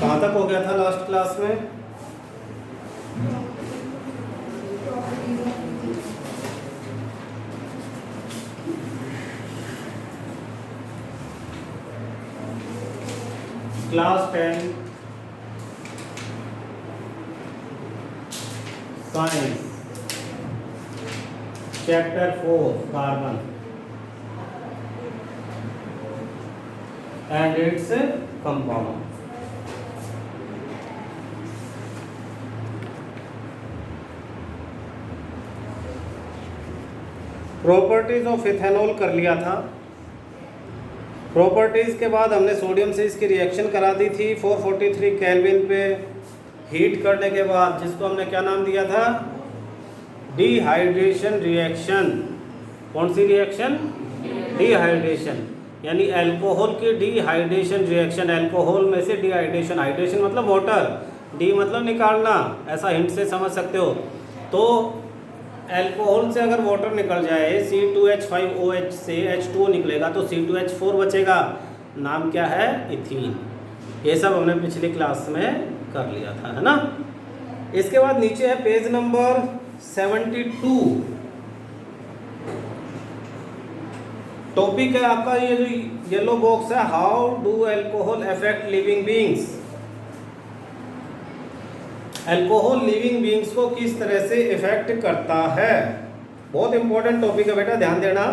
कहाँ तक हो गया था लास्ट क्लास में? Class 10 science chapter 4 carbon and its compound. Properties of ethanol कर लिया था। प्रॉपर्टीज़ के बाद हमने सोडियम से इसकी रिएक्शन करा दी थी 443 केल्विन पे हीट करने के बाद, जिसको हमने क्या नाम दिया था? Dehydration reaction. कौन सी रिएक्शन? डिहाइड्रेशन, यानी अल्कोहल की डिहाइड्रेशन रिएक्शन। अल्कोहल में से डिहाइड्रेशन, हाइड्रेशन मतलब वाटर, डी मतलब निकालना, ऐसा हिंट से समझ सकते हो। तो अल्कोहल से अगर वाटर निकल जाए C2H5OH से H2O निकलेगा तो C2H4 बचेगा, नाम क्या है? इथीन। ये सब हमने पिछली क्लास में कर लिया था, है ना। इसके बाद नीचे है पेज नंबर 72। टॉपिक है आपका ये जो येलो बॉक्स है, how do alcohol affect living beings. Alcohol living beings को किस तरह से इफेक्ट करता है। बहुत इंपॉर्टेंट टॉपिक है बेटा, ध्यान देना।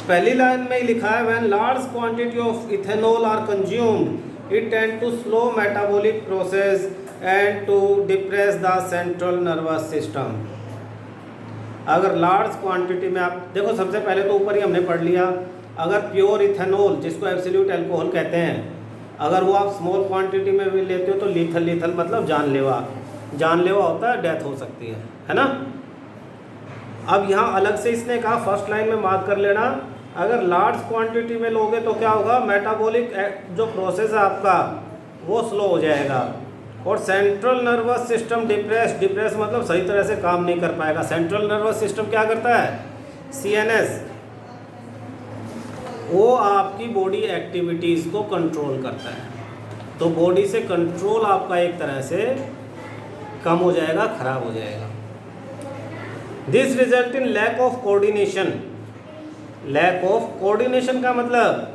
पहली लाइन में लिखा है when large quantity of ethanol are consumed it tend to slow metabolic process and to depress the central nervous system. अगर लार्ज क्वांटिटी में आप देखो, सबसे पहले तो ऊपर ही हमने पढ़ लिया, अगर प्योर इथेनॉल जिसको एब्सोल्यूट अल्कोहल कहते हैं, अगर वो आप स्मॉल क्वांटिटी में भी लेते हो तो लीथल, लीथल मतलब जानलेवा, जानलेवा होता है, डेथ हो सकती है ना। अब यहाँ अलग से इसने कहा, फर्स्ट लाइन में मार्क कर लेना, अगर लार्ज क्वांटिटी में लोगे तो क्या होगा? मेटाबॉलिक जो प्रोसेस है आपका वो स्लो हो जाएगा और central nervous system depress, depress मतलब सही तरह से काम नहीं कर पाएगा। सेंट्रल नर्वस सिस्टम क्या करता है? CNS, वो आपकी बॉडी एक्टिविटीज़ को कंट्रोल करता है। तो बॉडी से कंट्रोल आपका एक तरह से कम हो जाएगा, खराब हो जाएगा। This result in lack of coordination. Lack of coordination का मतलब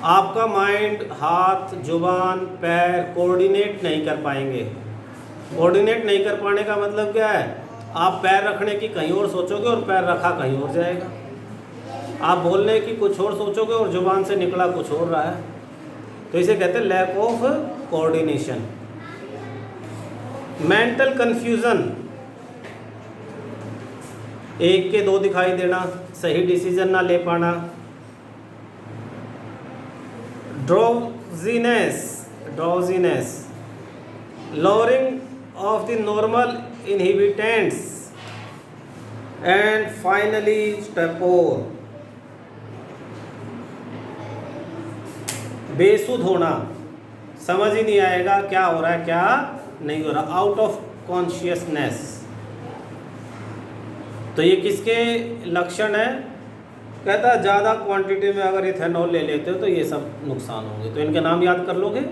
आपका माइंड, हाथ, जुबान, पैर कोऑर्डिनेट नहीं कर पाएंगे। कोऑर्डिनेट नहीं कर पाने का मतलब क्या है? आप पैर रखने की कहीं और सोचोगे और पैर रखा कहीं और जाएगा। आप बोलने की कुछ और सोचोगे और जुबान से निकला कुछ और रहा है, तो इसे कहते हैं lack of coordination. Mental confusion, एक के दो दिखाई देना, सही डिसीजन ना ले पाना। Drowsiness, drowsiness, lowering of the normal inhabitants, and finally stupor, बेसुध होना, समझ ही नहीं आएगा क्या हो रहा है क्या नहीं हो रहा, आउट ऑफ कॉन्शियसनेस। तो ये किसके लक्षण है? कहता है ज़्यादा क्वांटिटी में अगर इथेनॉल ले लेते हो तो ये सब नुकसान होंगे। तो इनके नाम याद कर लोगे।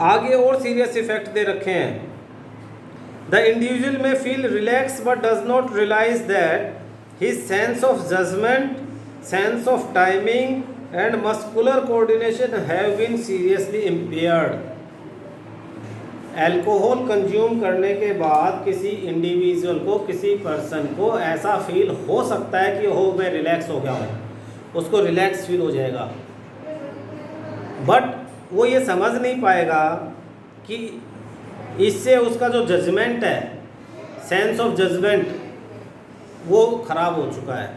आगे और सीरियस इफेक्ट दे रखे हैं। The individual may feel relax but does not realise that his sense of judgement, sense of timing and muscular coordination have been seriously impaired. Alcohol consume करने के बाद किसी इंडिविजुअल को, किसी पर्सन को ऐसा फील हो सकता है कि हो मैं रिलैक्स हो गया हूँ, उसको रिलैक्स फील हो जाएगा, बट वो ये समझ नहीं पाएगा कि इससे उसका जो जजमेंट है, सेंस ऑफ जजमेंट, वो ख़राब हो चुका है।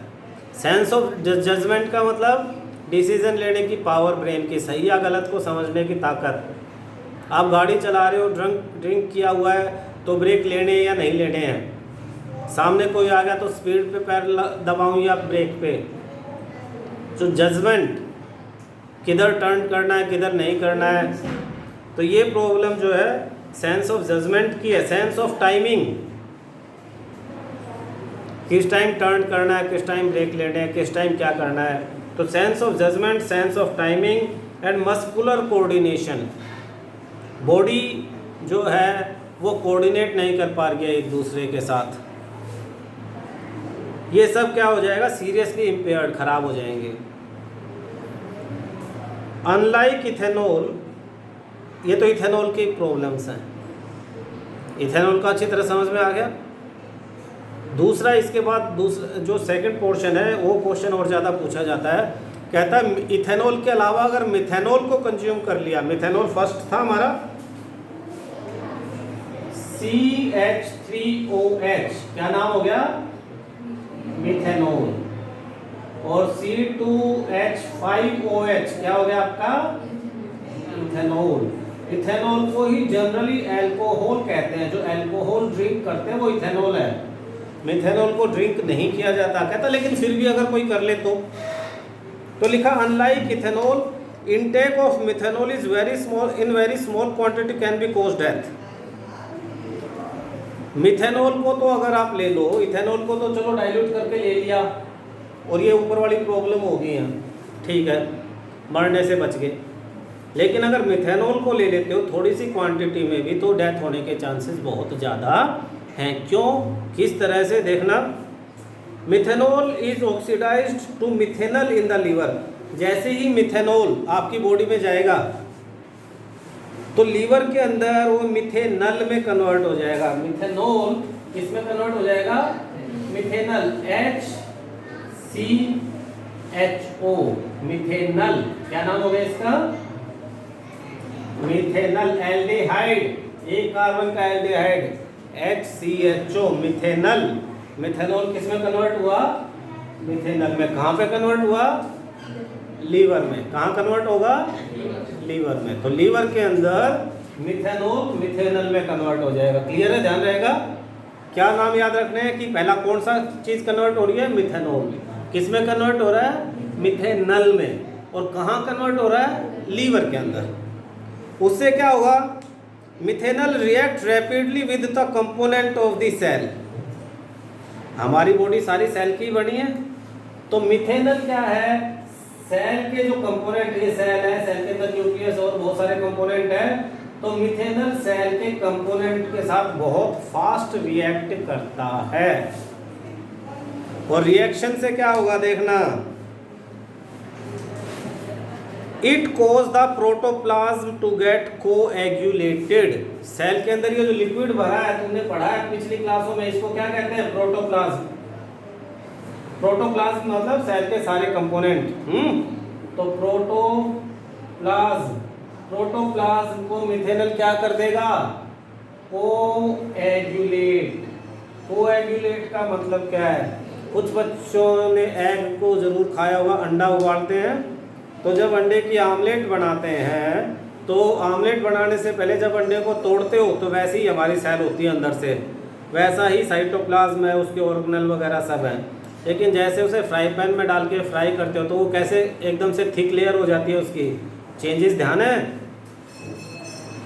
सेंस ऑफ जजमेंट का मतलब डिसीज़न लेने की पावर, ब्रेन की सही या गलत को समझने की ताकत। आप गाड़ी चला रहे हो, ड्रिंक किया हुआ है तो ब्रेक लेने या नहीं लेने हैं, सामने कोई आ गया तो स्पीड पे पैर दबाऊं या ब्रेक पे, जो जजमेंट किधर टर्न करना है किधर नहीं करना है, तो ये प्रॉब्लम जो है सेंस ऑफ जजमेंट की है। सेंस ऑफ टाइमिंग, किस टाइम टर्न करना है, किस टाइम ब्रेक लेना है, किस टाइम क्या करना है। तो sense of judgement, sense of timing and muscular coordination, body जो है वो कोऑर्डिनेट नहीं कर पा रही है एक दूसरे के साथ, ये सब क्या हो जाएगा, सीरियसली इम्पेयर्ड, खराब हो जाएंगे। अनलाइक इथेनॉल, ये तो इथेनॉल की प्रॉब्लम्स हैं, इथेनॉल का अच्छी तरह समझ में आ गया। दूसरा, इसके बाद दूसरा जो सेकंड पोर्शन है वो पोर्शन और ज़्यादा पूछा जाता है। कहता है इथेनॉल के अलावा अगर मिथेनॉल को कंज्यूम कर लिया, मिथेनॉल फर्स्ट था हमारा CH3OH, क्या नाम हो गया, मिथेनॉल, और C2H5OH क्या हो गया आपका, इथेनॉल। इथेनॉल को ही जनरली अल्कोहल कहते हैं, जो अल्कोहल ड्रिंक करते हैं वो इथेनॉल है। मिथेनॉल को ड्रिंक नहीं किया जाता कहता, लेकिन फिर भी अगर कोई कर ले तो लिखा unlike ethanol intake of methanol is very small, in very small quantity can be cause death. Methanol को तो अगर आप ले लो, इथेनॉल को तो चलो डाइल्यूट करके ले लिया और ये ऊपर वाली प्रॉब्लम हो गई है, ठीक है, मरने से बच गए। लेकिन अगर मिथेनॉल को ले लेते हो थोड़ी सी क्वांटिटी में भी, तो डेथ होने के चांसेस बहुत ज़्यादा हैं। क्यों, किस तरह से, देखना, methanol is oxidised to methanal in the liver. जैसे ही मिथेनॉल आपकी बॉडी में जाएगा तो लीवर के अंदर वो मिथेनल में कन्वर्ट हो जाएगा। मिथेनॉल किसमें कन्वर्ट हो जाएगा, मिथेनल, HCHO, मिथेनल, क्या नाम हो गया इसका, मिथेनल एल्डिहाइड, एक कार्बन का एल्डिहाइड, HCHO, मिथेनल। मिथेनॉल किसमें कन्वर्ट हुआ, मिथेनल में। कहाँ पे कन्वर्ट हुआ, लीवर में। कहाँ कन्वर्ट होगा, लीवर में। तो लीवर के अंदर मिथेनॉल मिथेनल में कन्वर्ट हो जाएगा। क्लियर है, ध्यान रहेगा। क्या नाम याद रखने हैं कि पहला कौन सा चीज़ कन्वर्ट हो रही है, मिथेनॉल। किस में कन्वर्ट हो रहा है, मिथेनल में। और कहाँ कन्वर्ट हो रहा है, लीवर के अंदर। उससे क्या होगा, methanal react rapidly with the component of the cell. हमारी बॉडी सारी सेल की बनी है, तो मिथेनल क्या है, सेल के जो कंपोनेंट, ये सेल है, सेल के अंदर न्यूक्लियस और बहुत सारे कंपोनेंट हैं, तो मिथेनल सेल के कंपोनेंट के साथ बहुत फास्ट रिएक्ट करता है। और रिएक्शन से क्या होगा, देखना, it cause the protoplasm to get coagulated. Cell के अंदर ये जो लिक्विड भरा है, तुमने पढ़ा है पिछली क्लासों में, इसको क्या कहते हैं, प्रोटोप्लाज्म। प्रोटोप्लाज्म मतलब सेल के सारे कंपोनेंट। तो प्रोटोप्लाज्म को मिथेनल क्या कर देगा, कोएगुलेट। कोएगुलेट का मतलब क्या है, कुछ बच्चों ने एग को जरूर खाया होगा, अंडा उबालते हैं, तो जब अंडे की आमलेट बनाते हैं, तो आमलेट बनाने से पहले जब अंडे को तोड़ते हो तो वैसे ही हमारी सेल होती है अंदर से, वैसा ही साइटोप्लाज्म है, उसके ऑर्गेनल वगैरह सब हैं। लेकिन जैसे उसे फ्राई पैन में डाल के फ्राई करते हो तो वो कैसे एकदम से थिक लेयर हो जाती है, उसकी चेंजेस ध्यान है।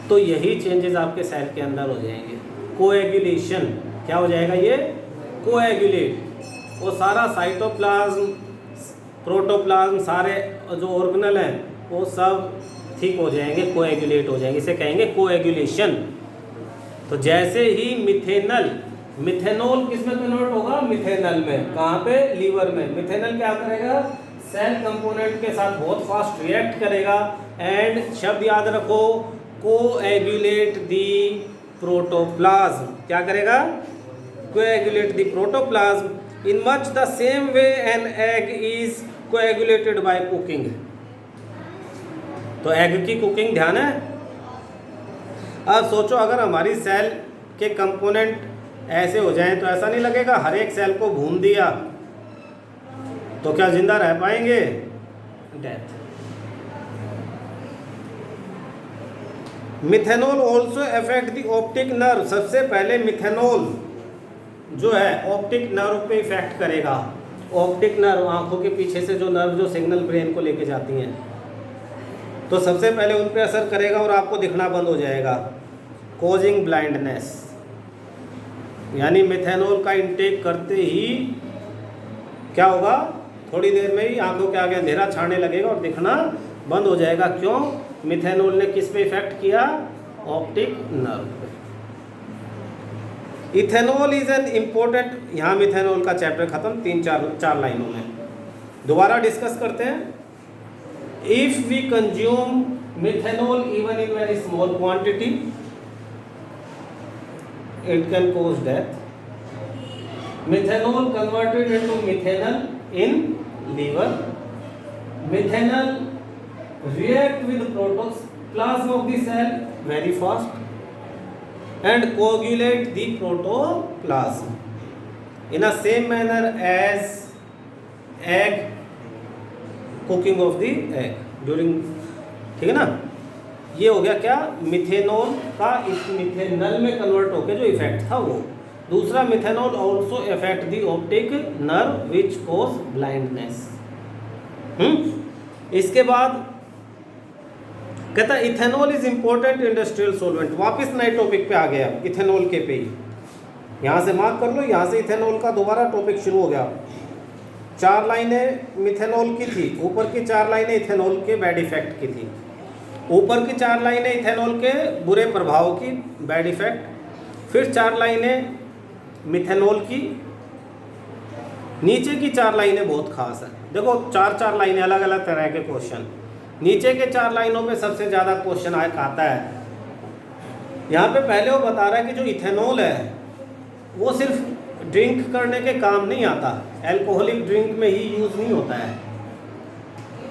तो यही चेंजेस आपके सेल के अंदर हो जाएंगे, कोएगुलेशन। क्या हो जाएगा ये, कोएगुलेट। वो सारा साइटोप्लाज्म, प्रोटोप्लाज्म, सारे जो ऑर्गेनल हैं वो सब ठीक हो जाएंगे, कोएगुलेट हो जाएंगे, इसे कहेंगे कोएगुलेशन। तो जैसे ही मिथेनॉल किस में कन्वर्ट होगा, मिथेनल में। कहाँ पे, लीवर में। मिथेनल क्या करेगा, सेल कंपोनेंट के साथ बहुत फास्ट रिएक्ट करेगा एंड शब्द याद रखो, कोएगुलेट दी प्रोटोप्लाज्म। क्या करेगा, coagulate the protoplasm in much the same way an egg is coagulated by cooking. तो एग की कुकिंग ध्यान है। अब सोचो अगर हमारी सेल के कंपोनेंट ऐसे हो जाएं तो ऐसा नहीं लगेगा, हर एक सेल को भून दिया तो क्या जिंदा रह पाएंगे, death. Methanol also affect the optic nerve. सबसे पहले मिथेनॉल जो है ऑप्टिक नर्व पे इफेक्ट करेगा। ऑप्टिक नर्व, आंखों के पीछे से जो नर्व जो सिग्नल ब्रेन को लेके जाती हैं, तो सबसे पहले उन पे असर करेगा और आपको दिखना बंद हो जाएगा, कॉजिंग ब्लाइंडनेस। यानी मिथेनॉल का इंटेक करते ही क्या होगा, थोड़ी देर में ही आंखों के आगे अंधेरा छाने लगेगा और दिखना बंद हो जाएगा। क्यों? मिथेनॉल ने किस पे इफेक्ट किया? ऑप्टिक नर्व पे। इथेनॉल इज एन इम्पोर्टेंट, यहाँ मिथेनॉल का चैप्टर खत्म, 3-4 लाइनों में। दोबारा डिस्कस करते हैं। If we consume methanol even in very small quantity, it can cause death. Methanol converted into methanal in liver. Methanal react with protoplasm of the cell very fast and coagulate the protoplasm in a same manner as egg cooking of the egg during, ठीक है ना। ये हो गया क्या, methanol का इस methanal में कन्वर्ट होकर जो इफेक्ट था वो। दूसरा, methanol also effect the optic nerve which cause blindness. इसके बाद कहता है ethanol is important industrial solvent. वापस नए टॉपिक पे आ गया, इथेनॉल के पे ही। यहाँ से मार्क कर लो, यहाँ से इथेनॉल का दोबारा टॉपिक शुरू हो गया। 4 लाइनें मिथेनॉल की थी, ऊपर की 4 लाइनें इथेनॉल के बैड इफेक्ट की थी। ऊपर की 4 लाइनें इथेनॉल के बुरे प्रभाव की, बैड इफेक्ट। फिर 4 लाइनें मिथेनॉल की। नीचे की 4 लाइनें बहुत खास है। देखो 4-4 लाइनें, अलग अलग तरह के क्वेश्चन। नीचे के 4 लाइनों पे सबसे ज़्यादा क्वेश्चन आता है। यहाँ पे पहले वो बता रहा है कि जो इथेनॉल है वो सिर्फ ड्रिंक करने के काम नहीं आता, अल्कोहलिक ड्रिंक में ही यूज़ नहीं होता है।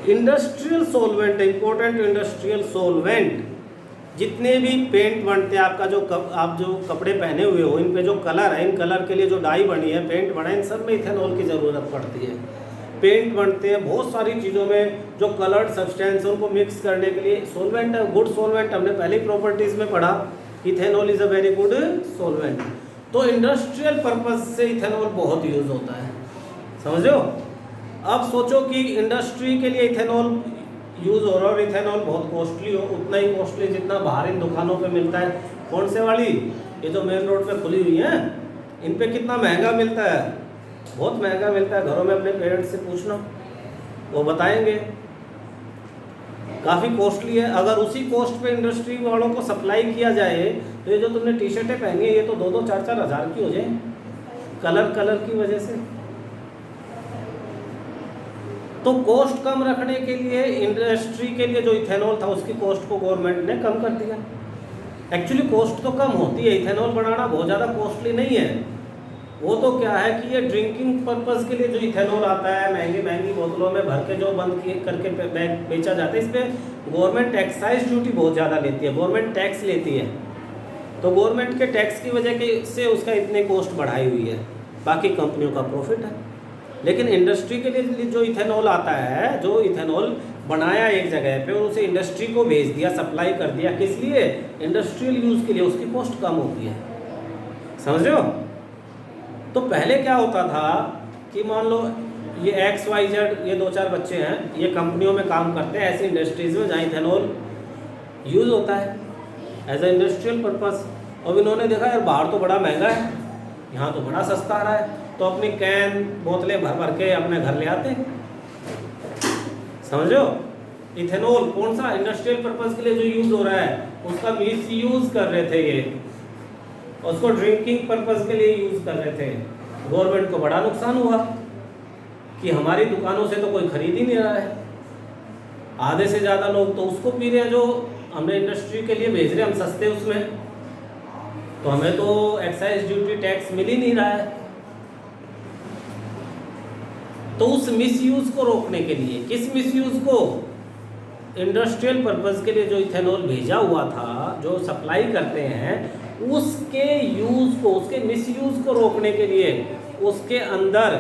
Industrial solvent, important industrial solvent, जितने भी पेंट बनते हैं, आपका जो आप जो कपड़े पहने हुए हो, इन पे जो कलर है, इन कलर के लिए जो डाई बनी है, पेंट बना है, इन सब में इथेनॉल की ज़रूरत पड़ती है। पेंट बनते हैं, बहुत सारी चीज़ों में जो कलर्ड सब्सटेंस है उनको मिक्स करने के लिए सोलवेंट है, गुड सोलवेंट। हमने पहले ही प्रॉपर्टीज़ में पढ़ा, ethanol is a very good solvent. तो इंडस्ट्रियल पर्पस से इथेनॉल बहुत यूज़ होता है, समझ लो। अब सोचो कि इंडस्ट्री के लिए इथेनॉल यूज़ हो रहा है और इथेनॉल बहुत कॉस्टली हो, उतना ही कॉस्टली जितना बाहर इन दुकानों पे मिलता है। कौन से वाली, ये जो मेन रोड पे खुली हुई हैं, इन पे कितना महंगा मिलता है, बहुत महंगा मिलता है। घरों में अपने पेरेंट्स से पूछना, वो बताएंगे काफ़ी कॉस्टली है। अगर उसी कॉस्ट पे इंडस्ट्री वालों को सप्लाई किया जाए तो ये जो तुमने टी शर्टें पहनी है ये तो 2-2, 4-4 हज़ार की हो जाए, कलर की वजह से। तो कॉस्ट कम रखने के लिए इंडस्ट्री के लिए जो इथेनॉल था उसकी कॉस्ट को गवर्नमेंट ने कम कर दिया। एक्चुअली कॉस्ट तो कम होती है, इथेनॉल बनाना बहुत ज़्यादा कॉस्टली नहीं है। वो तो क्या है कि ये ड्रिंकिंग पर्पस के लिए जो इथेनॉल आता है, महंगी महंगी बोतलों में भर के जो बंद करके बेचा जाता है, इस पर गवर्नमेंट एक्साइज ड्यूटी बहुत ज़्यादा लेती है, गवर्नमेंट टैक्स लेती है। तो गवर्नमेंट के टैक्स की वजह से उसका इतनी कॉस्ट बढ़ाई हुई है, बाकी कंपनियों का प्रॉफिट है। लेकिन इंडस्ट्री के लिए जो इथेनॉल आता है, जो इथेनॉल बनाया एक जगह पे और उसे इंडस्ट्री को भेज दिया, सप्लाई कर दिया, किस लिए, इंडस्ट्रियल यूज़ के लिए, उसकी कॉस्ट कम होती है, समझ रहे हो। तो पहले क्या होता था कि मान लो ये XYZ, ये 2-4 बच्चे हैं, ये कंपनियों में काम करते हैं, ऐसी इंडस्ट्रीज़ में जहाँ इथेनॉल यूज़ होता है एज ए इंडस्ट्रियल पर्पस। अब इन्होंने देखा यार बाहर तो बड़ा महंगा है, यहाँ तो बड़ा सस्ता आ रहा है, तो अपनी कैन बोतलें भर भर के अपने घर ले आते हैं, समझो। इथेनॉल कौन सा इंडस्ट्रियल पर्पस के लिए जो यूज़ हो रहा है उसका मिस यूज़ कर रहे थे ये, उसको ड्रिंकिंग पर्पस के लिए यूज़ कर रहे थे। गवर्नमेंट को बड़ा नुकसान हुआ कि हमारी दुकानों से तो कोई खरीद ही नहीं रहा है, आधे से ज़्यादा लोग तो उसको पी रहे हैं जो हमने इंडस्ट्री के लिए भेज रहे हैं, हम सस्ते उसमें, तो हमें तो एक्साइज ड्यूटी टैक्स मिल ही नहीं रहा है। तो उस मिसयूज़ को रोकने के लिए, किस मिसयूज़ को, इंडस्ट्रियल पर्पस के लिए जो इथेनॉल भेजा हुआ था, जो सप्लाई करते हैं, उसके यूज़ को, उसके मिसयूज़ को रोकने के लिए उसके अंदर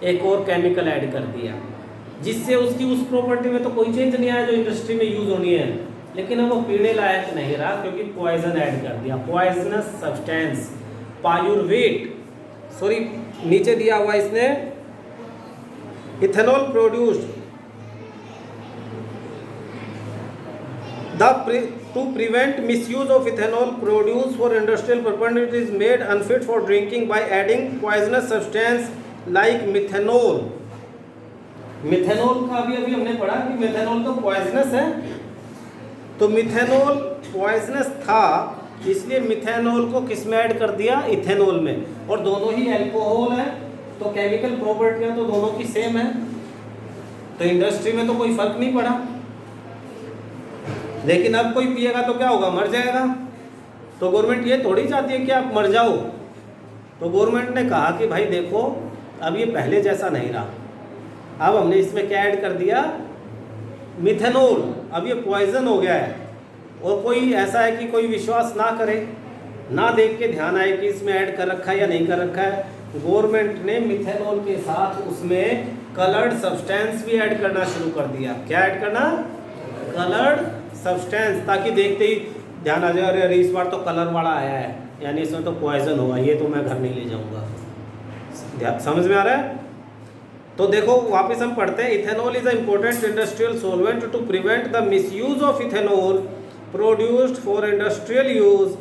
एक और केमिकल ऐड कर दिया, जिससे उसकी उस प्रॉपर्टी में तो कोई चेंज नहीं आया जो इंडस्ट्री में यूज़ होनी है, लेकिन अब वो पीने लायक नहीं रहा क्योंकि पॉइजन ऐड कर दिया, पॉइजनस सब्सटेंस, पायुरवेट, सॉरी नीचे दिया हुआ इसने, ethanol produced the to prevent misuse of ethanol produced for industrial purpose, it is made unfit for drinking by adding poisonous substance like methanol. Methanol का अभी हमने पढ़ा कि मिथेनॉल तो पॉइजनस है, तो मिथेनॉल पॉइजनस था, इसलिए मिथेनॉल को किस में ऐड कर दिया, इथेनॉल में, और दोनों ही अल्कोहल है, तो केमिकल प्रॉपर्टियां तो दोनों की सेम है, तो इंडस्ट्री में तो कोई फर्क नहीं पड़ा। लेकिन अब कोई पिएगा तो क्या होगा, मर जाएगा। तो गवर्नमेंट ये थोड़ी चाहती है कि आप मर जाओ, तो गवर्नमेंट ने कहा कि भाई देखो अब ये पहले जैसा नहीं रहा, अब हमने इसमें क्या ऐड कर दिया, मिथेनॉल, अब ये पॉइजन हो गया है। और कोई ऐसा है कि कोई विश्वास ना करे, ना देख के ध्यान आए कि इसमें ऐड कर रखा है या नहीं कर रखा है, गवर्नमेंट ने मिथेनॉल के साथ उसमें कलर्ड सब्सटेंस भी ऐड करना शुरू कर दिया। क्या ऐड करना, कलर्ड सब्सटेंस, ताकि देखते ही ध्यान आ जाए, अरे इस बार तो कलर वाला आया है, यानी इसमें तो पॉइजन होगा, ये तो मैं घर नहीं ले जाऊंगा। समझ में आ रहा है। तो देखो वापस हम पढ़ते हैं, ethanol is a important industrial solvent to prevent the misuse of ethanol produced for industrial use,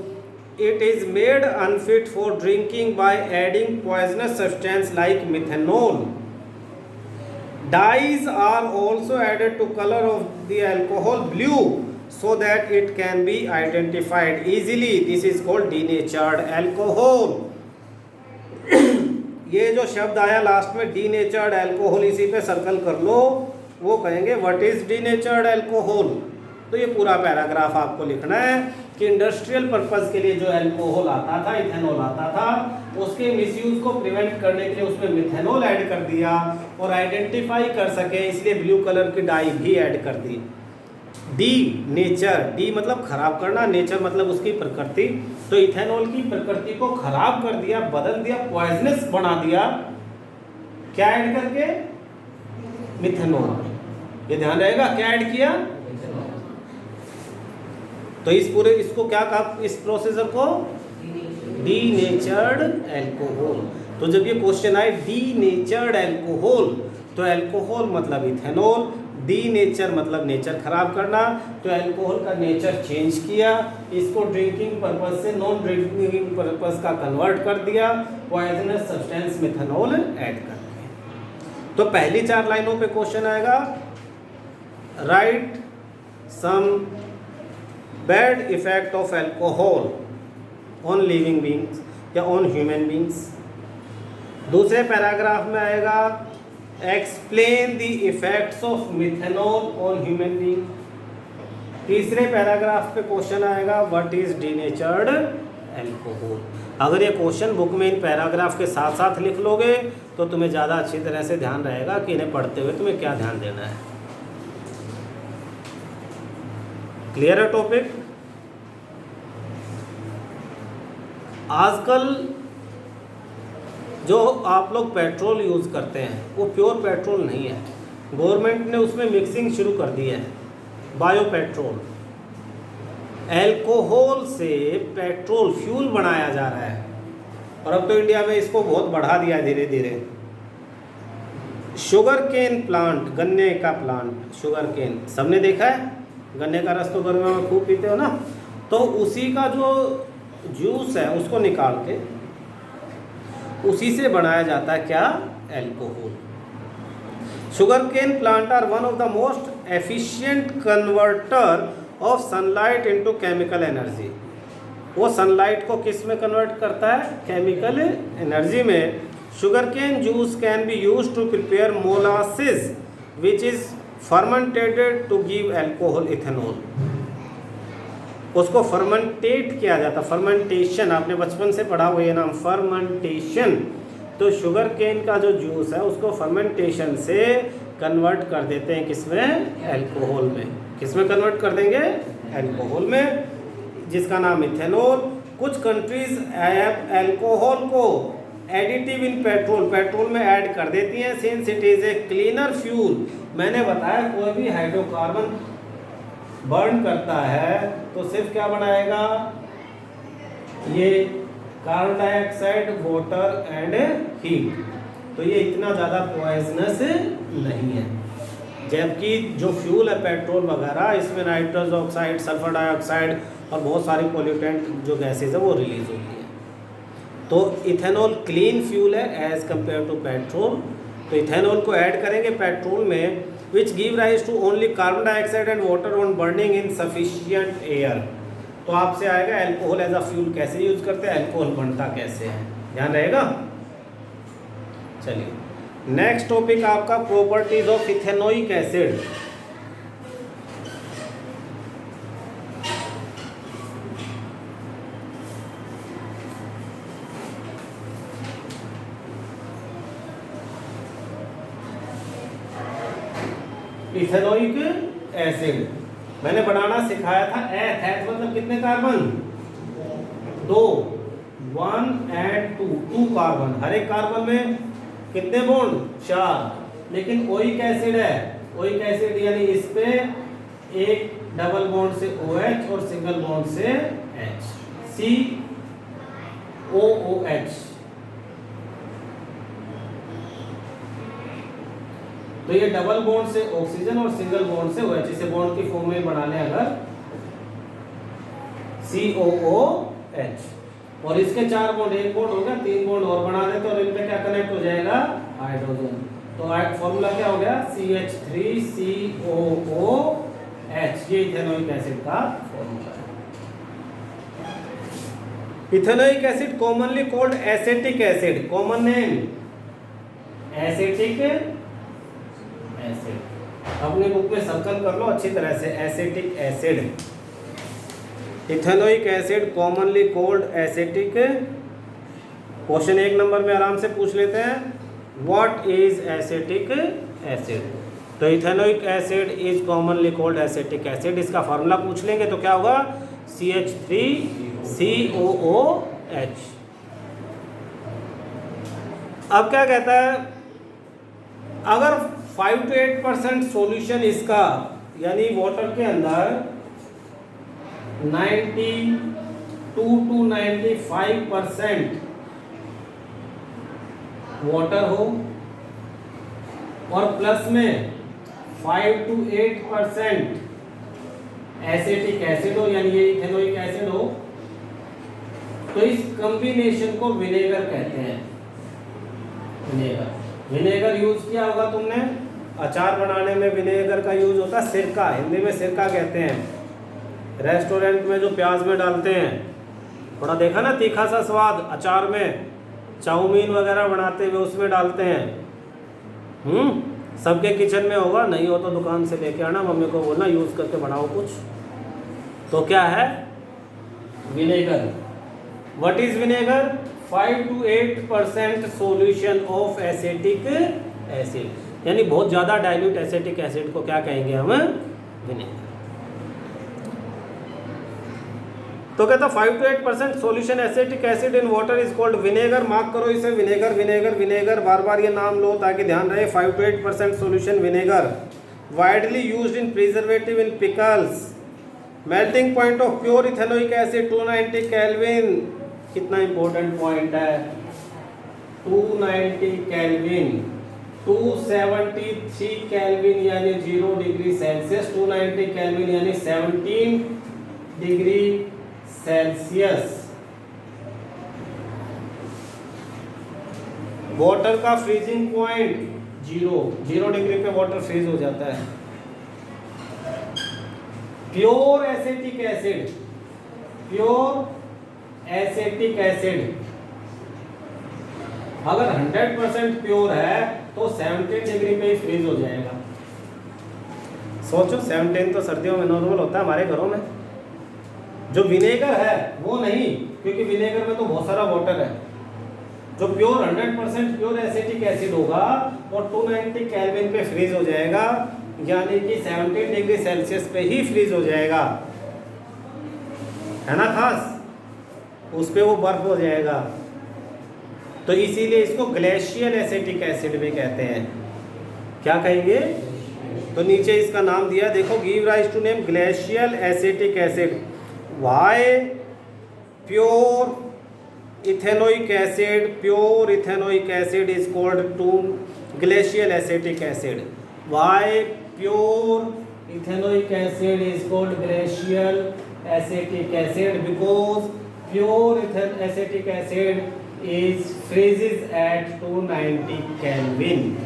it is made unfit for drinking by adding poisonous substance like methanol. Dyes are also added to color of the alcohol blue so that it can be identified easily. This is called denatured alcohol. ये जो शब्द आया last में denatured alcohol, इसी पे circle कर लो, वो कहेंगे व्हाट इज denatured alcohol। तो ये पूरा पैराग्राफ आपको लिखना है कि इंडस्ट्रियल पर्पस के लिए जो अल्कोहल आता था, इथेनॉल आता था, उसके मिसयूज को प्रिवेंट करने के लिए उसमें मिथेनॉल ऐड कर दिया और आइडेंटिफाई कर सके इसलिए ब्लू कलर की डाई भी ऐड कर दी। डी नेचर, डी मतलब खराब करना, नेचर मतलब उसकी प्रकृति, तो इथेनॉल की प्रकृति को खराब कर दिया, बदल दिया, पॉइजनस बना दिया, क्या ऐड करके, मिथेनॉल। ये ध्यान रहेगा, क्या ऐड किया, तो इस पूरे इसको क्या कहा, इस प्रोसीजर को डीनेचर्ड अल्कोहल। तो जब ये क्वेश्चन आए डीनेचर्ड अल्कोहल, तो अल्कोहल मतलब इथेनॉल, डीनेचर मतलब नेचर खराब करना, तो अल्कोहल का नेचर चेंज किया, इसको ड्रिंकिंग पर्पस से नॉन ड्रिंकिंग पर्पस का कन्वर्ट कर दिया, पॉइजनस सब्सटेंस मिथेनॉल ऐड कर दिया। तो पहली 4 लाइनों पे क्वेश्चन आएगा, write some bad effect of alcohol on living beings या ऑन ह्यूमन बींग्स। दूसरे पैराग्राफ में आएगा explain the effects of methanol on human being. तीसरे पैराग्राफ पे क्वेश्चन आएगा व्हाट इज डीनेचर्ड अल्कोहल। अगर ये क्वेश्चन बुक में इन पैराग्राफ के साथ साथ लिख लोगे तो तुम्हें ज़्यादा अच्छी तरह से ध्यान रहेगा कि इन्हें पढ़ते हुए तुम्हें क्या ध्यान देना है। क्लियर है टॉपिक। आजकल जो आप लोग पेट्रोल यूज़ करते हैं वो प्योर पेट्रोल नहीं है, गवर्नमेंट ने उसमें मिक्सिंग शुरू कर दी है, बायो पेट्रोल। अल्कोहल से पेट्रोल फ्यूल बनाया जा रहा है और अब तो इंडिया में इसको बहुत बढ़ा दिया है धीरे धीरे। शुगर केन प्लांट, गन्ने का प्लांट, शुगर केन सबने देखा है, गन्ने का रस तो गर्मियों में खूब पीते हो ना, तो उसी का जो जूस है उसको निकाल के उसी से बनाया जाता है क्या, alcohol. Sugar cane plant are one of the most efficient converter of sunlight into chemical energy. वो सनलाइट को किस में कन्वर्ट करता है, केमिकल एनर्जी में। Sugar cane juice can be used to prepare molasses which is fermentated to give alcohol ethanol. उसको fermentate किया जाता, फर्मेंटेशन आपने बचपन से पढ़ा हुआ ये नाम, फर्मेंटेशन। तो शुगर केन का जो जूस है उसको फर्मेंटेशन से कन्वर्ट कर देते हैं किसमें, अल्कोहल में। किसमें कन्वर्ट कर देंगे, अल्कोहल में, जिसका नाम इथेनॉल। कुछ कंट्रीज अल्कोहल को एडिटिव इन पेट्रोल, पेट्रोल में ऐड कर देती हैं since it is a cleaner fuel. मैंने बताया कोई भी हाइड्रोकार्बन बर्न करता है तो सिर्फ क्या बनाएगा, ये carbon dioxide, water and heat. तो ये इतना ज़्यादा पॉइजनस नहीं है। जबकि जो फ्यूल है पेट्रोल वगैरह, इसमें नाइट्रस ऑक्साइड, सल्फर डाइऑक्साइड और बहुत सारी पोल्यूटेंट जो गैसेज है वो रिलीज होती है। तो इथेनॉल क्लीन फ्यूल है एज कंपेयर टू पेट्रोल। तो इथेनॉल को ऐड करेंगे पेट्रोल में, which give rise to only carbon dioxide and water on burning in sufficient air. तो आपसे आएगा एल्कोहल एज अ फ्यूल कैसे यूज करते हैं, एल्कोहल बनता कैसे है, ध्यान रहेगा। चलिए नेक्स्ट टॉपिक आपका properties of ethanoic acid. Ethanoic acid मैंने बनाना सिखाया था। एथ मतलब कितने कार्बन, 2, 1 एंड 2 कार्बन, हर एक कार्बन में कितने बॉन्ड, 4। लेकिन ओइक एसिड है, ओइक एसिड यानी इस पे एक डबल बॉन्ड से OH और सिंगल बॉन्ड से H, COOH। तो ये डबल बॉन्ड से ऑक्सीजन और सिंगल बॉन्ड से OH, इसे बॉन्ड की फॉर्म में बना लें अगर COOH, और इसके 4 बॉन्ड, एक बॉन्ड हो गया, 3 बॉन्ड और बना देते और इनमें क्या कनेक्ट हो जाएगा, हाइड्रोजन। तो फॉर्मूला क्या हो गया, CH3COOH। ये इथेनोइक एसिड का फॉर्मूला है। Ethanoic acid commonly called acetic acid, common name acetic acid. अपने बुक में सर्कल कर लो अच्छी तरह से, acetic acid. Ethanoic acid commonly cold acetic. Question 1 number में आराम से पूछ लेते हैं, व्हाट इज एसिटिक एसिड। तो ethanoic acid is commonly cold acetic acid. इसका फार्मूला पूछ लेंगे तो क्या होगा, CH3COOH। अब क्या कहता है, अगर 5 to 8% सॉल्यूशन इसका, यानी वाटर के अंदर 92 to 95% वाटर हो और प्लस में 5 to 8% एसिटिक एसिड हो, यानी ये इथेनोइक एसिड हो, तो इस कॉम्बिनेशन को विनेगर कहते हैं। विनेगर, विनेगर यूज किया होगा तुमने, अचार बनाने में विनेगर का यूज होता है। सिरका, हिंदी में सिरका कहते हैं। रेस्टोरेंट में जो प्याज में डालते हैं, थोड़ा देखा ना तीखा सा स्वाद अचार में, चाउमीन वगैरह बनाते हुए उसमें डालते हैं। सबके किचन में होगा, नहीं हो तो दुकान से लेके आना, मम्मी को बोलना यूज करके बनाओ कुछ। तो क्या है, vinegar. What is vinegar, 5 to 8% solution of acetic acid, यानी बहुत ज़्यादा डाइल्यूट एसिटिक एसिड को क्या कहेंगे हम, विनेगर। तो कहता 5 to 8% solution acetic acid in water is called vinegar. Mark करो इसे, विनेगर विनेगर विनेगर, बार बार ये नाम लो ताकि ध्यान रहे। 5 to 8% solution vinegar, widely used in preservative in pickles. Melting point of pure ethanoic acid 290 kelvin. कितना इंपॉर्टेंट पॉइंट है, 290 kelvin. 273 kelvin यानी 0 डिग्री सेल्सियस, 290 केल्विन यानी 17 डिग्री सेल्सियस। वाटर का फ्रीजिंग पॉइंट 0 डिग्री पे वाटर फ्रीज हो जाता है। Pure acetic acid, pure acetic acid अगर 100% प्योर है तो 17 डिग्री पे ही फ्रीज हो जाएगा। सोचो 17 तो सर्दियों में नॉर्मल होता है हमारे घरों में। जो विनेगर है वो नहीं, क्योंकि विनेगर में तो बहुत सारा वाटर है। जो प्योर 100% प्योर एसिटिक एसिड होगा और 290 केल्विन पे फ्रीज हो जाएगा, यानी कि 17 डिग्री सेल्सियस पे ही फ्रीज हो जाएगा, है ना खास, उस पे वो बर्फ हो जाएगा। तो इसीलिए इसको ग्लेशियल एसिटिक एसिड भी कहते हैं। क्या कहेंगे, तो नीचे इसका नाम दिया देखो, give rise to name glacial acetic acid. Why pure ethanoic acid is called to glacial acetic acid. Why pure ethanoic acid is called glacial acetic acid because pure acetic acid is freezes at 290 Kelvin,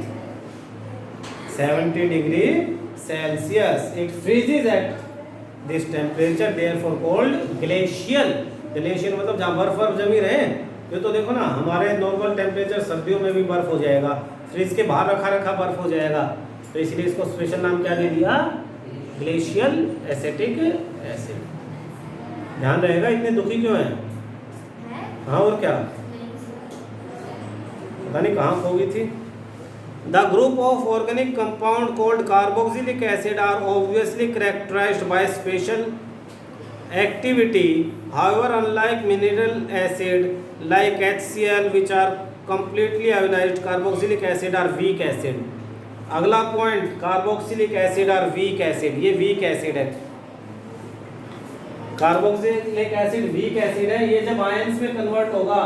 70 degree Celsius. It freezes at this temperature, therefore called glacial. Glacier मतलब जहाँ बर्फ जमी रहे। ये तो देखो ना, हमारे नॉर्मल टेम्परेचर सर्दियों में भी बर्फ हो जाएगा, फ्रिज के बाहर रखा बर्फ हो जाएगा, तो इसलिए इसको स्पेशल नाम क्या दे दिया, ग्लेशियल एसिटिक एसिड। ध्यान रहेगा। इतने दुखी क्यों हैं? हाँ और क्या, पता नहीं कहाँ खो गई थी। The group of organic compound called carboxylic acid are obviously characterised by special activity. However, unlike mineral acid like HCl which are completely ionized, carboxylic acid are weak acid. अगला पॉइंट, कार्बोक्सिलिक एसिड और weak acid. ये weak acid है, carboxylic acid weak acid है। ये जब ions में convert होगा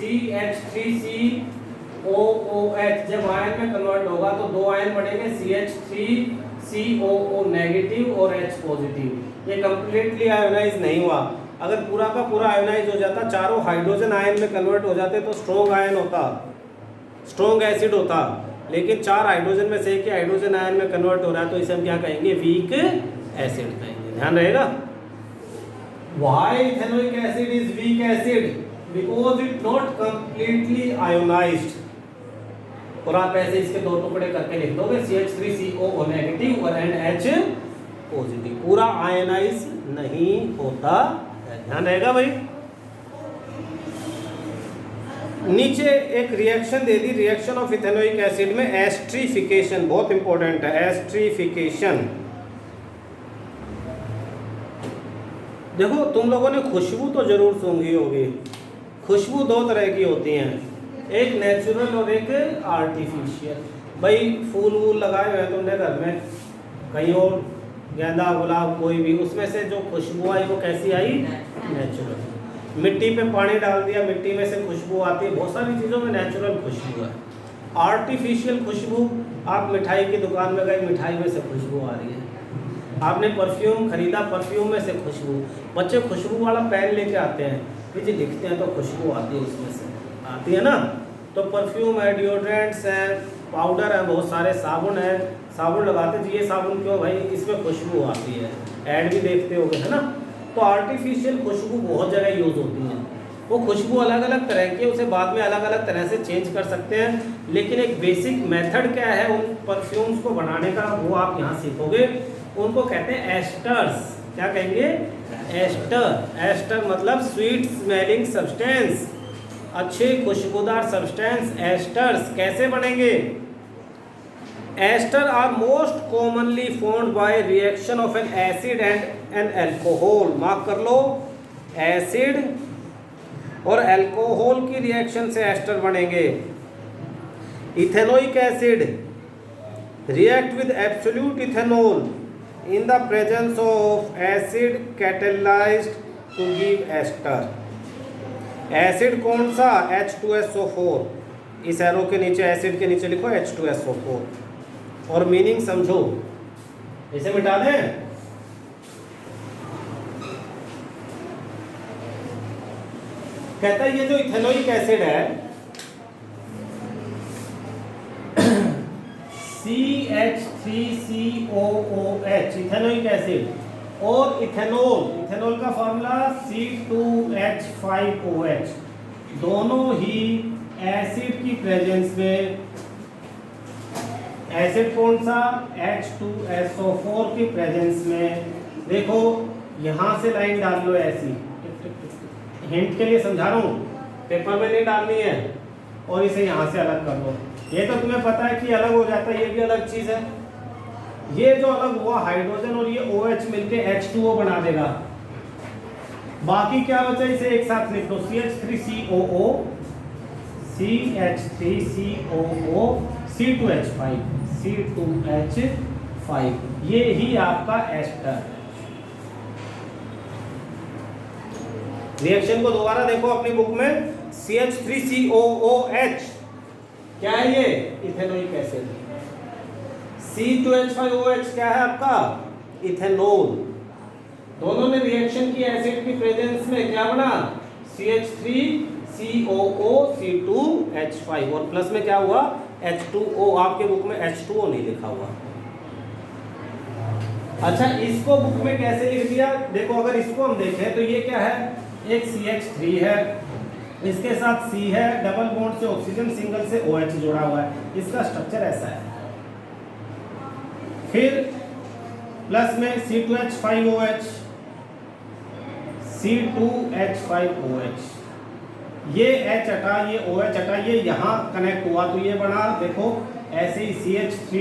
CH3COOH, जब आयन में कन्वर्ट होगा तो दो आयन बढ़ेंगे CH3COO नेगेटिव और H पॉजिटिव। ये कंप्लीटली आयोनाइज नहीं हुआ। अगर पूरा का पूरा आयोनाइज हो जाता, चारों हाइड्रोजन आयन में कन्वर्ट हो जाते तो स्ट्रॉन्ग आयन होता, स्ट्रॉन्ग एसिड होता। लेकिन चार हाइड्रोजन में से एक हाइड्रोजन आयन में कन्वर्ट हो रहा है, तो इसे हम क्या कहेंगे, वीक एसिड कहेंगे। ध्यान रहेगा। Why ethanoic acid is weak acid? Because it not completely ionised. और आप ऐसे इसके दो टुकड़े करके लिख दोगे, CH3COO नेगेटिव और H पॉजिटिव, पूरा आयनाइज नहीं होता है। ध्यान रहेगा भाई। नीचे एक reaction they the, reaction of ethanoic acid में एस्ट्रीफिकेशन, बहुत इंपॉर्टेंट है एस्ट्रीफिकेशन। देखो तुम लोगों ने खुशबू तो जरूर सूंघी होगी। खुशबू दो तरह की होती हैं, एक नेचुरल और एक आर्टिफिशियल। भाई फूल वूल लगाए हुए हैं तुमने घर में, कहीं और गेंदा गुलाब कोई भी, उसमें से जो खुशबू आई वो कैसी आई, नेचुरल। मिट्टी पे पानी डाल दिया, मिट्टी में से खुशबू आती है। बहुत सारी चीज़ों में नेचुरल खुशबू है। आर्टिफिशियल खुशबू, आप मिठाई की दुकान में गए, मिठाई में से खुशबू आ रही है। आपने परफ्यूम खरीदा, परफ्यूम में से खुशबू। बच्चे खुशबू वाला पेन लेके आते हैं, फिर जी लिखते हैं तो खुशबू आती है, उसमें से आती है ना। तो परफ्यूम है, डिओड्रेंट्स है, पाउडर है, बहुत सारे साबुन है, साबुन लगाते जी, ये साबुन क्यों भाई, इसमें खुशबू आती है, ऐड भी देखते होगे है ना। तो आर्टिफिशियल खुशबू बहुत जगह यूज़ होती है। वो खुशबू अलग अलग तरह की है, उसे बाद में अलग अलग तरह से चेंज कर सकते हैं, लेकिन एक बेसिक मेथड क्या है उन परफ्यूम्स को बनाने का, वो आप यहाँ सीखोगे। उनको कहते हैं एस्टर्स। क्या कहेंगे, एस्टर। एस्टर मतलब स्वीट स्मेलिंग सब्सटेंस, अच्छे खुशबूदार सब्सटेंस, एस्टर्स। कैसे बनेंगे? Ester are most commonly formed by reaction of an acid and an alcohol. Mark कर लो, एसिड और एल्कोहल की रिएक्शन से एस्टर बनेंगे। Ethanoic acid react with absolute ethanol in the presence of acid catalyzed to give ester। Acid कौन सा, H2SO4। इस arrow के नीचे, एसिड के नीचे लिखो H2SO4 और मीनिंग समझो। इसे मिटा दें, कहता है ये जो इथेनोइक एसिड है CH3COOH, इथेनोइक एसिड, और इथेनॉल, इथेनॉल का फॉर्मूला C2H5OH, दोनों ही एसिड की प्रेजेंस में, एसिड कौन सा, H2SO4 की प्रेजेंस में। देखो यहाँ से लाइन डाल लो ऐसी, हिंट के लिए समझा रहा हूँ, पेपर में नहीं डालनी है, और इसे यहाँ से अलग कर दो। ये तो तुम्हें पता है कि अलग हो जाता है, ये भी अलग चीज़ है। ये जो अलग हुआ हाइड्रोजन और ये OH मिलके H2O बना देगा। बाकी क्या बचा, इसे एक साथ लिख दो, CH3COO, CH3COO, C2H5, C2H5, ये ही आपका एस्टर। रिएक्शन को दोबारा देखो अपनी बुक में, CH3COOH क्या है, ये इथेनोइक एसिड। C2H5OH क्या है आपका? इथेनॉल। दोनों ने रिएक्शन की एसिड की प्रेजेंस में क्या बना? CH3COO C2H5 और प्लस में क्या हुआ? H2O। आपके बुक में H2O नहीं लिखा हुआ। अच्छा, इसको बुक में कैसे लिख दिया? देखो, अगर इसको हम देखें तो ये क्या है? एक CH3 है, इसके साथ C है, डबल बॉन्ड से ऑक्सीजन, सिंगल से OH जुड़ा हुआ है। इसका स्ट्रक्चर ऐसा है। फिर प्लस में C2H5OH C2H5OH, ये H हटा, ये OH हटा, ये यहाँ कनेक्ट हुआ तो ये बना, देखो ऐसे ही CH3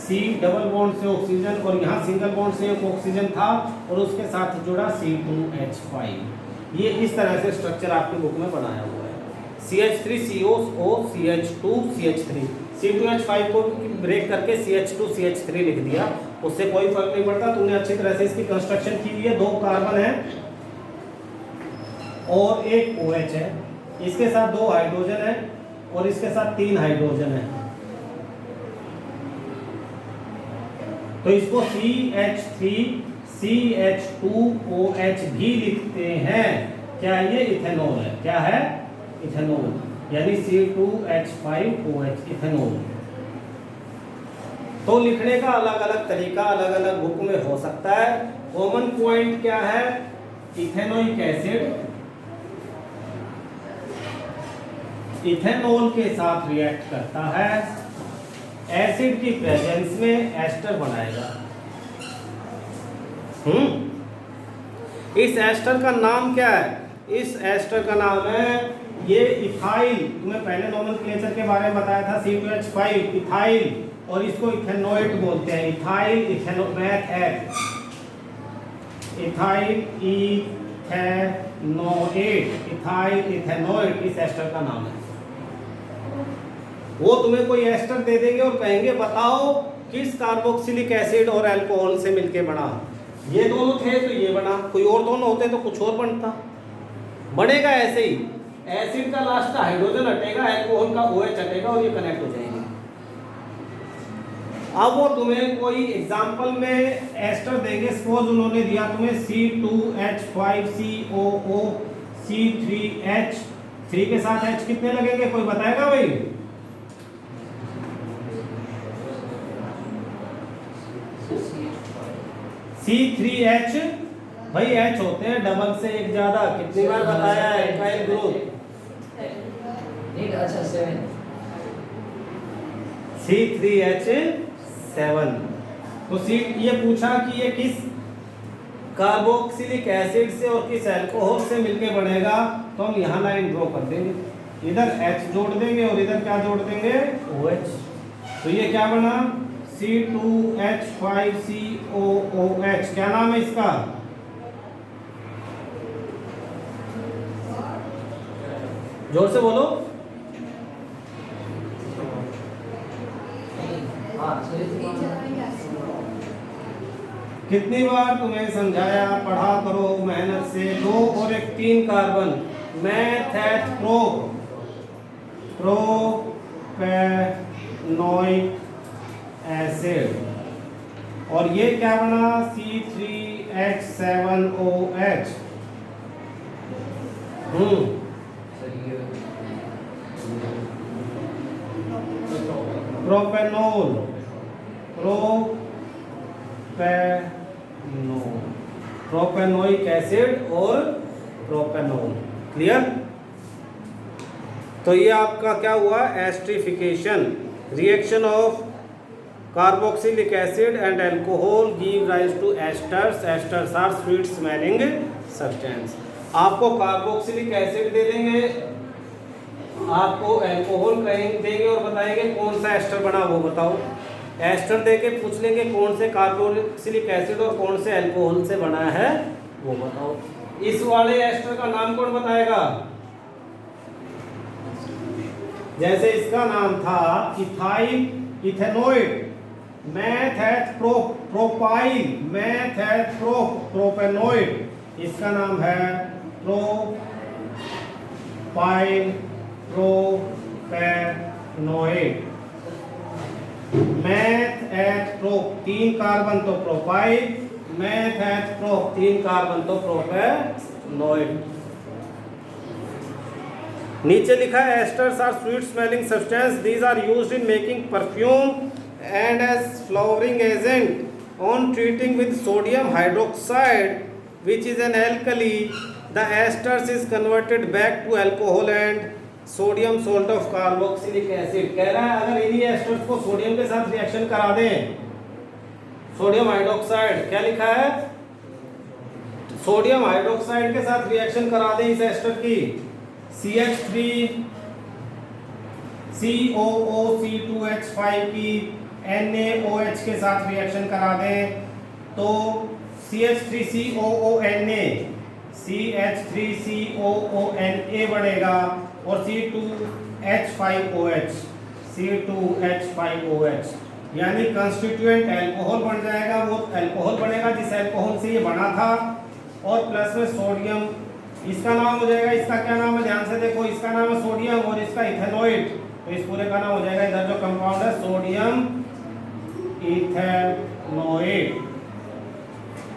C डबल बॉन्ड से ऑक्सीजन और यहाँ सिंगल बॉन्ड से एक ऑक्सीजन था और उसके साथ जुड़ा C2H5। ये इस तरह से स्ट्रक्चर आपकी बुक में बनाया हुआ है। CH3COO CH2 CH3, C2H5 को ब्रेक करके CH2 CH3 लिख दिया, उससे कोई फर्क नहीं पड़ता। तुमने अच्छी तरह से इसकी कंस्ट्रक्शन की हुई है। 2 कार्बन है और एक OH है, इसके साथ 2 हाइड्रोजन है और इसके साथ 3 हाइड्रोजन है, तो इसको CH3CH2OH भी लिखते हैं। क्या ये इथेनॉल है? क्या है? इथेनॉल, यानी C2H5OH इथेनॉल। तो लिखने का अलग अलग तरीका अलग अलग बुक में हो सकता है। कॉमन पॉइंट क्या है? इथेनोइक एसिड इथेनॉल के साथ रिएक्ट करता है, एसिड की प्रेजेंस में एस्टर बनाएगा। इस एस्टर का नाम क्या है? इस एस्टर का नाम है, ये इथाइल। तुम्हें पहले नोमेनक्लेचर के बारे में बताया था, C2H5 इथाइल, और इसको इथेनोएट बोलते हैं। Ethyl ethanoate, ethyl ethanoate, ethyl ethanoate इस एस्टर का नाम है। वो तुम्हें कोई एस्टर दे देंगे और कहेंगे बताओ किस कार्बोक्सिलिक एसिड और अल्कोहल से मिलके बना। ये दोनों थे तो ये बना, कोई और दोनों होते तो कुछ और बनता। बनेगा ऐसे ही, एसिड का लास्ट का हाइड्रोजन हटेगा, अल्कोहल का OH हटेगा और ये कनेक्ट हो जाएंगे। अब वो तुम्हें कोई एग्जांपल में एस्टर देंगे, सपोज उन्होंने दिया तुम्हें C2H5COO C3H, 3 के साथ H कितने लगेंगे? कोई बताएगा भाई? C3H, भाई H होते हैं डबल से एक ज्यादा। कितनी बार बताया है इथाइल ग्रुप? अच्छा 7। C3H7। तो ये पूछा कि ये किस कार्बोक्सिलिक एसिड से और किस अल्कोहल से मिलके बनेगा, तो हम यहाँ लाइन ड्रॉ कर देंगे। इधर H जोड़ देंगे और इधर क्या जोड़ देंगे? OH। तो ये क्या बना? C2H5COOH। क्या नाम है इसका? जोर से बोलो। कितनी बार तुम्हें समझाया, पढ़ा करो मेहनत से। 2 और 1 3 कार्बन, मैथ प्रोपेनोइक एसिड, और ये क्या बना? C3H7OH। प्रोपेनोल, प्रोपेनोइक एसिड और प्रोपेनोल। क्लियर? तो ये आपका क्या हुआ? Esterification, reaction of carboxylic acid and alcohol give rise to esters. Esters are sweet smelling substance. आपको कार्बोक्सिलिक एसिड दे देंगे, आपको अल्कोहल देंगे और बताएंगे कौन सा एस्टर बना, वो बताओ। एस्टर देके पूछ लेंगे कौन से कार्बोक्सिलिक एसिड और कौन से अल्कोहल से बना है, वो बताओ। इस वाले एस्टर का नाम कौन बताएगा? जैसे इसका नाम था इथाइल इथेनोएट, प्रोपेनोएट, इसका नाम है propanoate. Meth eth pro 3 carbon तो propyl, meth eth pro 3 carbon तो प्रोपेनोइड। नीचे लिखा है esters are sweet smelling substance, these are used in making perfume and as flavouring agent on treating with sodium hydroxide which is an alkali, the esters is converted back to alcohol and sodium salt of carboxylic acid। कह रहा है अगर इन्हीं asters को sodium के साथ reaction करा दें, सोडियम हाइड्रोक्साइड, क्या लिखा है, सोडियम हाइड्रोक्साइड के साथ रिएक्शन करा दें इस एस्टर की, CH3 COOC2H5 की NaOH के साथ रिएक्शन करा दें तो CH3COONA बनेगा और C2H5OH यानी कंस्टिट्यूएंट अल्कोहल बन जाएगा। वो अल्कोहल बनेगा जिस अल्कोहल से ये बना था और प्लस में सोडियम, इसका नाम हो जाएगा, इसका क्या नाम है ध्यान से देखो, इसका नाम है सोडियम और इसका इथेनॉइड, तो इस पूरे का नाम हो जाएगा इधर जो कंपाउंड है सोडियम इथेनॉइड।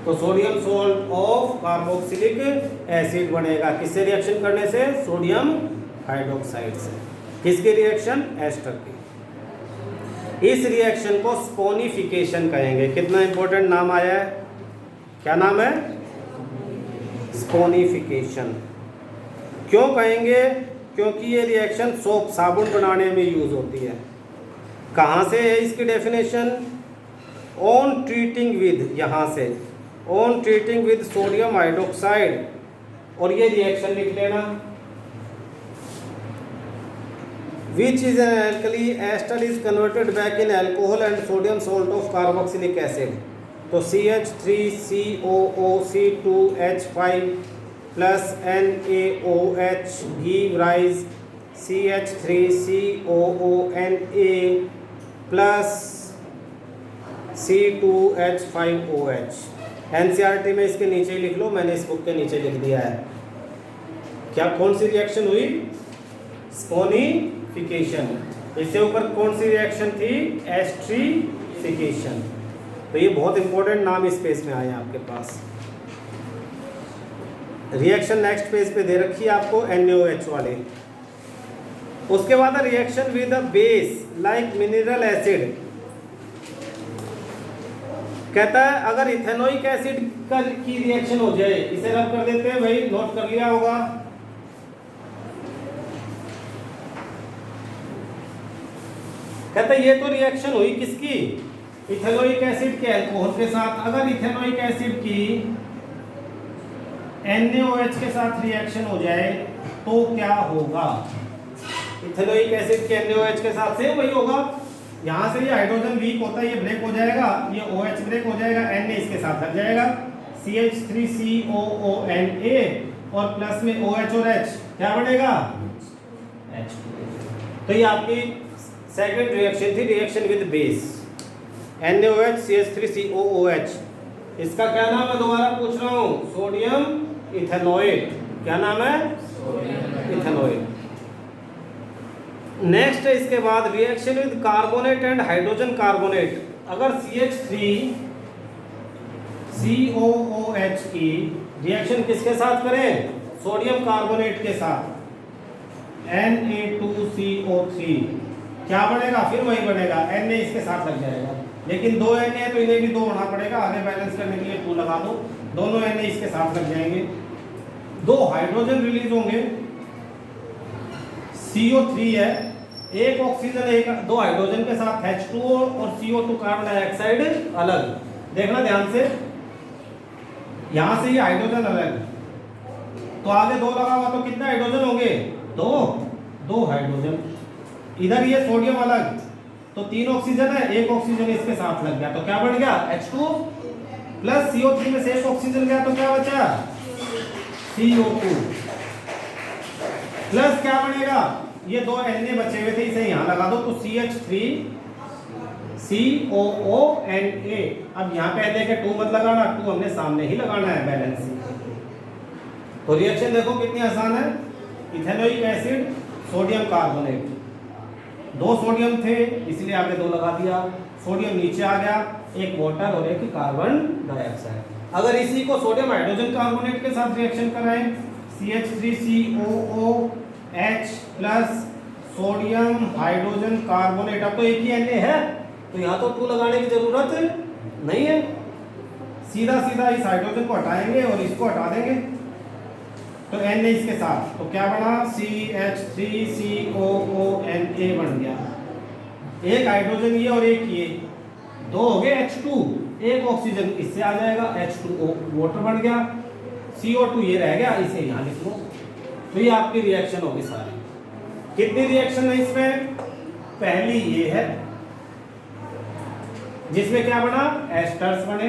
तो sodium salt of carboxylic acid बनेगा किससे रिएक्शन करने से, सोडियम हाइड्रोक्साइड से। किसकी रिएक्शन, एस्टर की। इस रिएक्शन को स्पोनिफिकेशन कहेंगे। कितना इंपॉर्टेंट नाम आया है, क्या नाम है, स्पोनिफिकेशन। क्यों कहेंगे, क्योंकि ये रिएक्शन सोप साबुन बनाने में यूज होती है। कहाँ से है इसकी डेफिनेशन, ऑन ट्रीटिंग विद, यहाँ से on treating with sodium hydroxide, और ये रिएक्शन लिख लेना, which is an alkali ester is converted back in alcohol and sodium salt of carboxylic acid. तो CH3COOC2H5 plus NaOH give rise CH3COONA plus C2H5OH। NCERT में इसके नीचे लिख लो, मैंने इस बुक के नीचे लिख दिया है। क्या कौन सी रिएक्शन हुई, स्पोनिफिकेशन। इससे ऊपर कौन सी रिएक्शन थी, एस्ट्रीफिकेशन। तो ये बहुत इंपॉर्टेंट नाम इस पेज में आए हैं आपके पास। रिएक्शन नेक्स्ट पेज पे दे रखी है आपको NaOH वाले। उसके बाद reaction with a base like mineral acid. कहता है अगर इथेनोइक एसिड की रिएक्शन हो जाए, इसे रब कर देते हैं भाई, नोट कर लिया होगा। कहता है ये तो रिएक्शन हुई किसकी, इथेनोइक एसिड के अल्कोहल के साथ। अगर इथेनोइक एसिड की NaOH के साथ रिएक्शन हो जाए तो क्या होगा, इथेनोइक एसिड के NaOH के साथ से वही होगा। यहाँ से ये हाइड्रोजन वीक होता है, ये ब्रेक हो जाएगा, ये OH ब्रेक हो जाएगा, Na इसके साथ लग जाएगा, CH3COONA और प्लस में OH और H, क्या बनेगा, H2। तो ये आपकी सेकंड रिएक्शन थी, reaction with base NaOH CH3COOH। इसका क्या नाम है, दोबारा पूछ रहा हूँ, सोडियम इथेनॉइड। क्या नाम है, इथेनॉइड। नेक्स्ट है इसके बाद reaction with carbonate and hydrogen carbonate. अगर CH3COOH की रिएक्शन किसके साथ करें, सोडियम कार्बोनेट के साथ, Na2CO3, क्या बनेगा, फिर वही बनेगा, Na इसके साथ लग जाएगा। लेकिन दो Na है तो इन्हें भी दो होना पड़ेगा, आगे बैलेंस करने के लिए 2 लगा दो, दोनों Na इसके साथ लग जाएंगे, 2 हाइड्रोजन रिलीज होंगे, CO3 है, एक ऑक्सीजन एक 2 हाइड्रोजन के साथ H2O और CO2 कार्बन डाइऑक्साइड अलग। देखना ध्यान से, यहां से ये हाइड्रोजन अलग, तो आगे 2 लगा हुआ तो कितने हाइड्रोजन होंगे, 2 हाइड्रोजन। इधर ये सोडियम अलग, तो 3 ऑक्सीजन है, एक ऑक्सीजन इसके साथ लग गया, तो क्या बढ़ गया, H2 प्लस CO3 में से एक ऑक्सीजन गया तो क्या बचा, CO2 प्लस क्या बनेगा, ये 2 Na बचे हुए थे, इसे यहां लगा दो, तो CH3COONA। अब यहाँ पे Na के 2 मत लगाना, 2 हमने सामने ही लगाना है, बैलेंस। तो रिएक्शन देखो कितनी आसान है, ethanoic acid sodium carbonate. 2 sodium थे इसलिए आगे 2 लगा दिया, सोडियम नीचे आ गया, एक वाटर और एक कार्बन डाइऑक्साइड। अगर इसी को सोडियम हाइड्रोजन कार्बोनेट के साथ रिएक्शन कराएं CH3COOH plus sodium hydrogen carbonate, अब तो एक ही Na है तो यहाँ तो 2 लगाने की जरूरत नहीं है, सीधा सीधा इस हाइड्रोजन को हटाएंगे और इसको हटा देंगे तो Na इसके साथ, तो क्या बना CH3COONA बन गया, एक हाइड्रोजन ये और एक ये, 2 हो गए H2, एक ऑक्सीजन इससे आ जाएगा H2O वाटर बन गया, CO2 ये रह गया, इसे यहाँ लिख लो। तो ये आपकी रिएक्शन होगी सारी। कितनी रिएक्शन है इसमें? पहली ये है जिसमें क्या बना, एस्टर्स बने।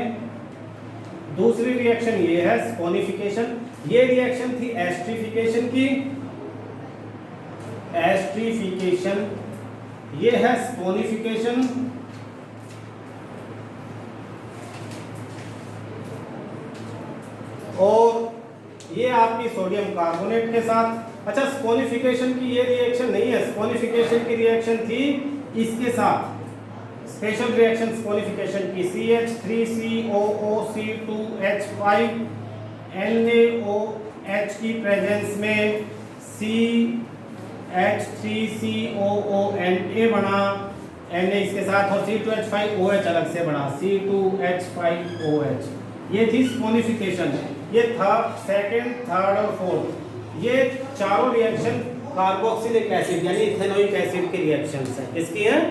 दूसरी रिएक्शन ये है स्पोनिफिकेशन, ये रिएक्शन थी एस्ट्रिफिकेशन की, एस्ट्रिफिकेशन, ये है स्पोनिफिकेशन। और ये आपकी सोडियम कार्बोनेट के साथ। अच्छा स्पोनिफिकेशन की ये रिएक्शन नहीं है, स्पोनिफिकेशन की रिएक्शन थी इसके साथ, स्पेशल रिएक्शन स्पोनिफिकेशन की CH3COO2H5NaOH की प्रेजेंस में CH3COONA बना, Na इसके साथ, और C2H5OH अलग से बना, C2H5OH। ये थी स्पोनिफिकेशन। ये था सेकंड, थर्ड और फोर्थ, ये चारों रिएक्शन कार्बोक्सिलिक एसिड यानी इथेनोइक एसिड की रिएक्शंस हैं। किसकी हैं?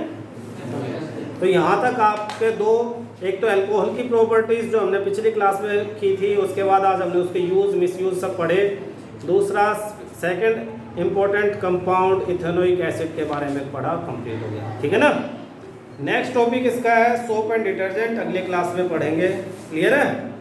तो यहाँ तक आपके दो, एक तो अल्कोहल की प्रॉपर्टीज जो हमने पिछली क्लास में की थी, उसके बाद आज हमने उसके यूज मिसयूज सब पढ़े। दूसरा second important compound ethanoic acid के बारे में पढ़ा, कंप्लीट हो गया। ठीक है ना। नेक्स्ट टॉपिक इसका है सोप एंड डिटर्जेंट, अगले क्लास में पढ़ेंगे। क्लियर है?